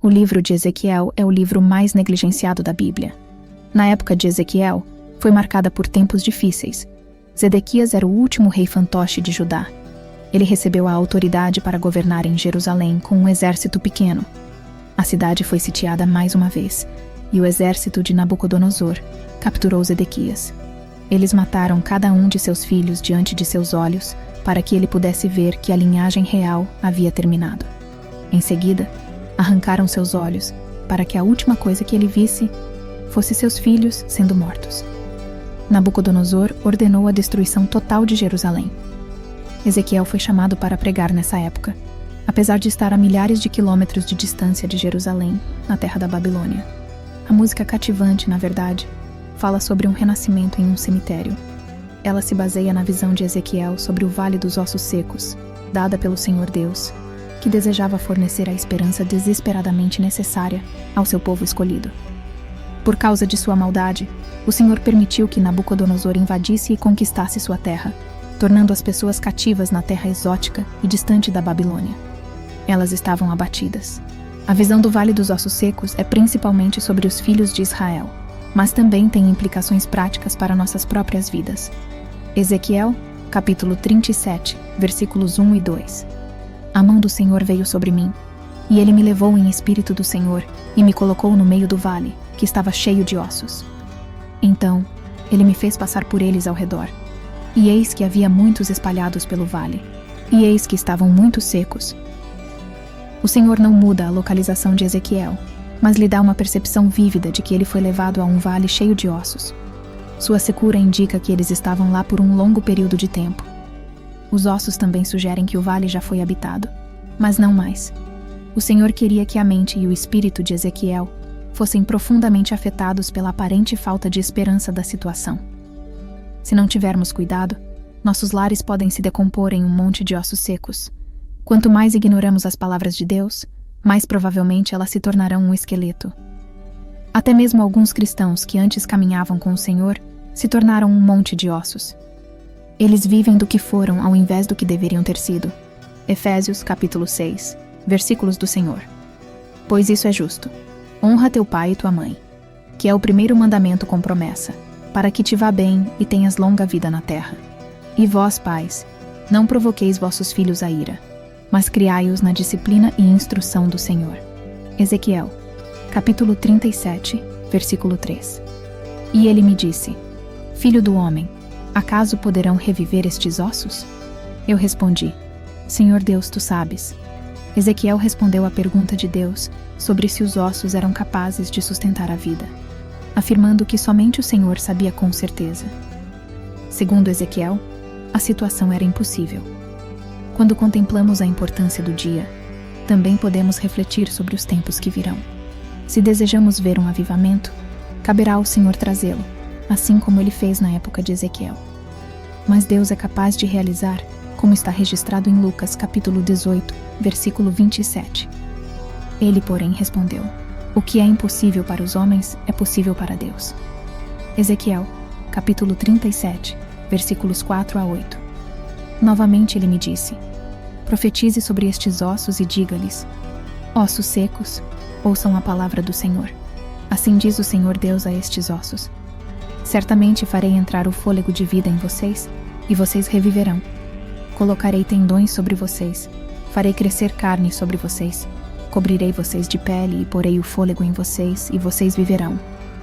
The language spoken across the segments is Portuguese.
O livro de Ezequiel é o livro mais negligenciado da Bíblia. Na época de Ezequiel, foi marcada por tempos difíceis. Zedequias era o último rei fantoche de Judá. Ele recebeu a autoridade para governar em Jerusalém com um exército pequeno. A cidade foi sitiada mais uma vez, e o exército de Nabucodonosor capturou Zedequias. Eles mataram cada um de seus filhos diante de seus olhos, para que ele pudesse ver que a linhagem real havia terminado. Em seguida, arrancaram seus olhos, para que a última coisa que ele visse fosse seus filhos sendo mortos. Nabucodonosor ordenou a destruição total de Jerusalém. Ezequiel foi chamado para pregar nessa época, apesar de estar a milhares de quilômetros de distância de Jerusalém, na terra da Babilônia. A música cativante, na verdade, fala sobre um renascimento em um cemitério. Ela se baseia na visão de Ezequiel sobre o Vale dos Ossos Secos, dada pelo Senhor Deus, que desejava fornecer a esperança desesperadamente necessária ao seu povo escolhido. Por causa de sua maldade, o Senhor permitiu que Nabucodonosor invadisse e conquistasse sua terra, tornando as pessoas cativas na terra exótica e distante da Babilônia. Elas estavam abatidas. A visão do Vale dos Ossos Secos é principalmente sobre os filhos de Israel, mas também tem implicações práticas para nossas próprias vidas. Ezequiel, capítulo 37, versículos 1 e 2. A mão do Senhor veio sobre mim, e ele me levou em espírito do Senhor e me colocou no meio do vale, que estava cheio de ossos. Então, ele me fez passar por eles ao redor. E eis que havia muitos espalhados pelo vale, e eis que estavam muito secos. O Senhor não muda a localização de Ezequiel, mas lhe dá uma percepção vívida de que ele foi levado a um vale cheio de ossos. Sua secura indica que eles estavam lá por um longo período de tempo. Os ossos também sugerem que o vale já foi habitado, mas não mais. O Senhor queria que a mente e o espírito de Ezequiel fossem profundamente afetados pela aparente falta de esperança da situação. Se não tivermos cuidado, nossos lares podem se decompor em um monte de ossos secos. Quanto mais ignoramos as palavras de Deus, mais provavelmente elas se tornarão um esqueleto. Até mesmo alguns cristãos que antes caminhavam com o Senhor se tornaram um monte de ossos. Eles vivem do que foram ao invés do que deveriam ter sido. Efésios capítulo 6, versículos do Senhor. Pois isso é justo. Honra teu pai e tua mãe, que é o primeiro mandamento com promessa, para que te vá bem e tenhas longa vida na terra. E vós, pais, não provoqueis vossos filhos à ira, mas criai-os na disciplina e instrução do Senhor. Ezequiel, capítulo 37, versículo 3. E ele me disse: Filho do homem, acaso poderão reviver estes ossos? Eu respondi: Senhor Deus, tu sabes. Ezequiel respondeu à pergunta de Deus sobre se os ossos eram capazes de sustentar a vida, afirmando que somente o Senhor sabia com certeza. Segundo Ezequiel, a situação era impossível. Quando contemplamos a importância do dia, também podemos refletir sobre os tempos que virão. Se desejamos ver um avivamento, caberá ao Senhor trazê-lo, assim como ele fez na época de Ezequiel. Mas Deus é capaz de realizar, como está registrado em Lucas capítulo 18, versículo 27. Ele, porém, respondeu: O que é impossível para os homens é possível para Deus. Ezequiel, capítulo 37, versículos 4 a 8. Novamente ele me disse: Profetize sobre estes ossos e diga-lhes: Ossos secos, ouçam a palavra do Senhor. Assim diz o Senhor Deus a estes ossos: Certamente farei entrar o fôlego de vida em vocês, e vocês reviverão. Colocarei tendões sobre vocês, farei crescer carne sobre vocês, cobrirei vocês de pele e porei o fôlego em vocês, e vocês viverão.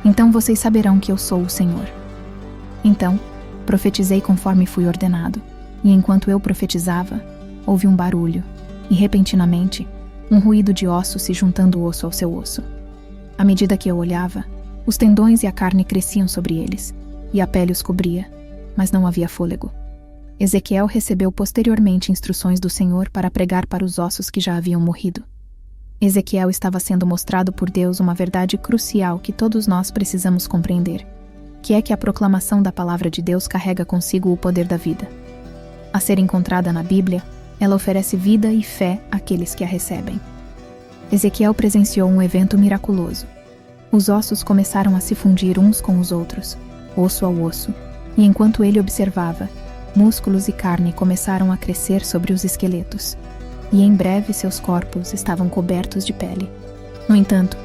Então vocês saberão que eu sou o Senhor. Então, profetizei conforme fui ordenado, e enquanto eu profetizava, houve um barulho, e repentinamente, um ruído de ossos se juntando osso ao seu osso. À medida que eu olhava, os tendões e a carne cresciam sobre eles, e a pele os cobria, mas não havia fôlego. Ezequiel recebeu posteriormente instruções do Senhor para pregar para os ossos que já haviam morrido. Ezequiel estava sendo mostrado por Deus uma verdade crucial que todos nós precisamos compreender, que é que a proclamação da palavra de Deus carrega consigo o poder da vida. A ser encontrada na Bíblia, ela oferece vida e fé àqueles que a recebem. Ezequiel presenciou um evento miraculoso. Os ossos começaram a se fundir uns com os outros, osso ao osso, e enquanto ele observava, músculos e carne começaram a crescer sobre os esqueletos, e em breve seus corpos estavam cobertos de pele. No entanto,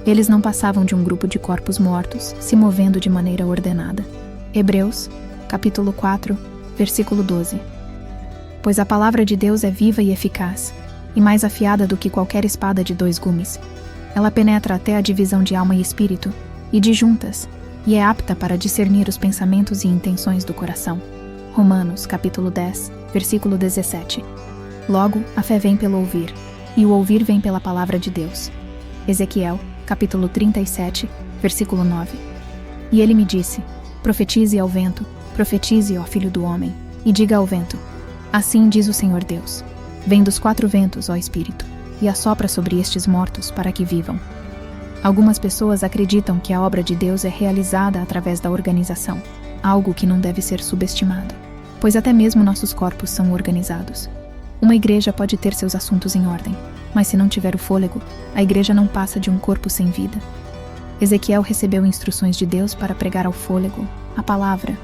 eles não passavam de um grupo de corpos mortos, se movendo de maneira ordenada. Hebreus, capítulo 4, versículo 12. Pois a palavra de Deus é viva e eficaz, e mais afiada do que qualquer espada de 2 gumes. Ela penetra até a divisão de alma e espírito, e de juntas, e é apta para discernir os pensamentos e intenções do coração. Romanos, capítulo 10, versículo 17. Logo, a fé vem pelo ouvir, e o ouvir vem pela palavra de Deus. Ezequiel, capítulo 37, versículo 9. E ele me disse: profetize ao vento, profetize, ó filho do homem, e diga ao vento: assim diz o Senhor Deus: vem dos 4 ventos, ó Espírito, e assopra sobre estes mortos para que vivam. Algumas pessoas acreditam que a obra de Deus é realizada através da organização, algo que não deve ser subestimado, pois até mesmo nossos corpos são organizados. Uma igreja pode ter seus assuntos em ordem, mas se não tiver o fôlego, a igreja não passa de um corpo sem vida. Ezequiel recebeu instruções de Deus para pregar ao fôlego, à palavra,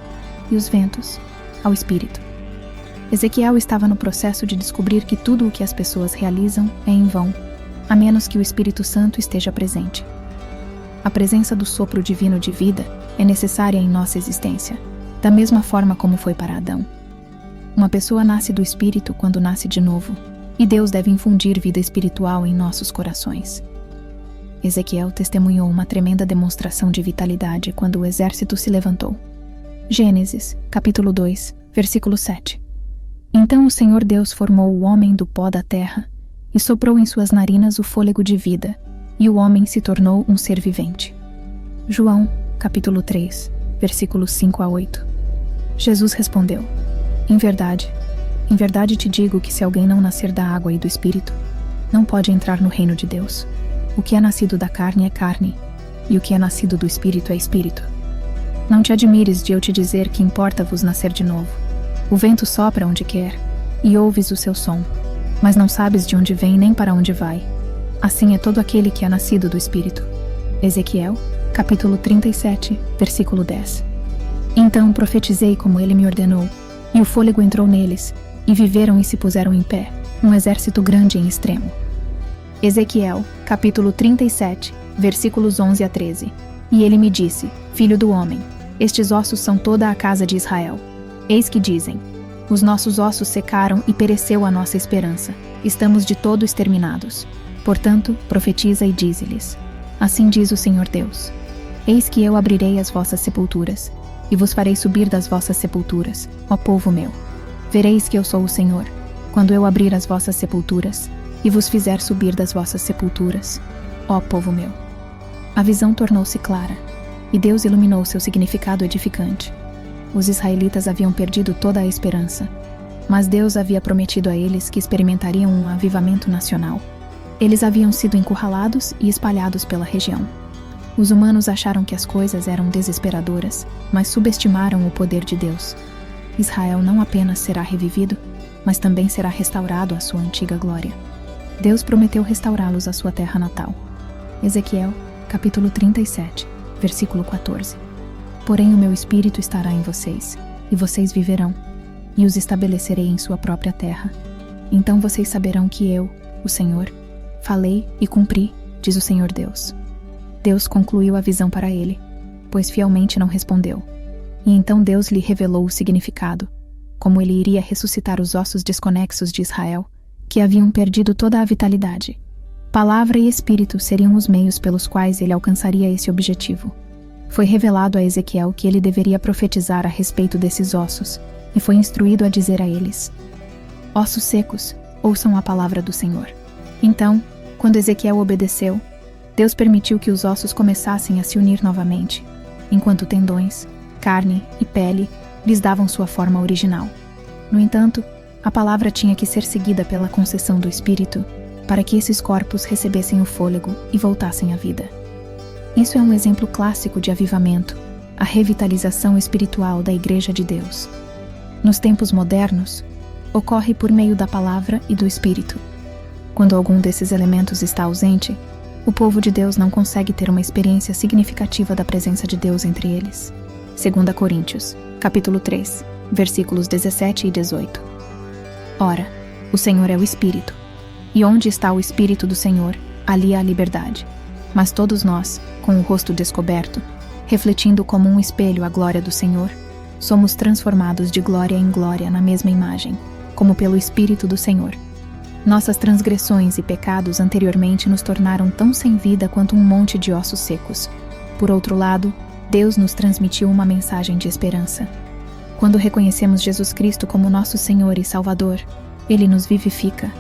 e os ventos, ao Espírito. Ezequiel estava no processo de descobrir que tudo o que as pessoas realizam é em vão, a menos que o Espírito Santo esteja presente. A presença do sopro divino de vida é necessária em nossa existência, da mesma forma como foi para Adão. Uma pessoa nasce do Espírito quando nasce de novo, e Deus deve infundir vida espiritual em nossos corações. Ezequiel testemunhou uma tremenda demonstração de vitalidade quando o exército se levantou. Gênesis, capítulo 2, versículo 7. Então o Senhor Deus formou o homem do pó da terra e soprou em suas narinas o fôlego de vida, e o homem se tornou um ser vivente. João, capítulo 3, versículos 5 a 8. Jesus respondeu: em verdade te digo que se alguém não nascer da água e do Espírito, não pode entrar no reino de Deus. O que é nascido da carne é carne, e o que é nascido do Espírito é Espírito. Não te admires de eu te dizer que importa-vos nascer de novo. O vento sopra onde quer, e ouves o seu som, mas não sabes de onde vem nem para onde vai. Assim é todo aquele que é nascido do Espírito. Ezequiel, capítulo 37, versículo 10. Então profetizei como ele me ordenou, e o fôlego entrou neles, e viveram e se puseram em pé, um exército grande em extremo. Ezequiel, capítulo 37, versículos 11 a 13. E ele me disse: filho do homem, estes ossos são toda a casa de Israel. Eis que dizem: os nossos ossos secaram e pereceu a nossa esperança, estamos de todo exterminados. Portanto, profetiza e dize-lhes: assim diz o Senhor Deus: eis que eu abrirei as vossas sepulturas, e vos farei subir das vossas sepulturas, ó povo meu. Vereis que eu sou o Senhor, quando eu abrir as vossas sepulturas, e vos fizer subir das vossas sepulturas, ó povo meu. A visão tornou-se clara, e Deus iluminou seu significado edificante. Os israelitas haviam perdido toda a esperança, mas Deus havia prometido a eles que experimentariam um avivamento nacional. Eles haviam sido encurralados e espalhados pela região. Os humanos acharam que as coisas eram desesperadoras, mas subestimaram o poder de Deus. Israel não apenas será revivido, mas também será restaurado à sua antiga glória. Deus prometeu restaurá-los à sua terra natal. Ezequiel, capítulo 37, versículo 14. Porém o meu espírito estará em vocês, e vocês viverão, e os estabelecerei em sua própria terra. Então vocês saberão que eu, o Senhor, falei e cumpri, diz o Senhor Deus. Deus concluiu a visão para ele, pois fielmente não respondeu. E então Deus lhe revelou o significado, como ele iria ressuscitar os ossos desconexos de Israel, que haviam perdido toda a vitalidade. Palavra e Espírito seriam os meios pelos quais ele alcançaria esse objetivo. Foi revelado a Ezequiel que ele deveria profetizar a respeito desses ossos, e foi instruído a dizer a eles: ossos secos, ouçam a palavra do Senhor. Então, quando Ezequiel obedeceu, Deus permitiu que os ossos começassem a se unir novamente, enquanto tendões, carne e pele lhes davam sua forma original. No entanto, a palavra tinha que ser seguida pela concessão do Espírito, para que esses corpos recebessem o fôlego e voltassem à vida. Isso é um exemplo clássico de avivamento, a revitalização espiritual da Igreja de Deus. Nos tempos modernos, ocorre por meio da palavra e do Espírito. Quando algum desses elementos está ausente, o povo de Deus não consegue ter uma experiência significativa da presença de Deus entre eles. 2 Coríntios, capítulo 3, versículos 17 e 18. Ora, o Senhor é o Espírito, e onde está o Espírito do Senhor, Ali há liberdade. Mas todos nós, com o rosto descoberto, refletindo como um espelho a glória do Senhor, somos transformados de glória em glória na mesma imagem, como pelo Espírito do Senhor. Nossas transgressões e pecados anteriormente nos tornaram tão sem vida quanto um monte de ossos secos. Por outro lado, Deus nos transmitiu uma mensagem de esperança. Quando reconhecemos Jesus Cristo como nosso Senhor e Salvador, Ele nos vivifica.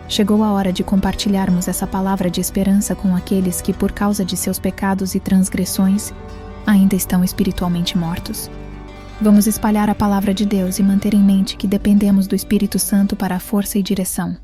Chegou a hora de compartilharmos essa palavra de esperança com aqueles que, por causa de seus pecados e transgressões, ainda estão espiritualmente mortos. Vamos espalhar a palavra de Deus e manter em mente que dependemos do Espírito Santo para a força e direção.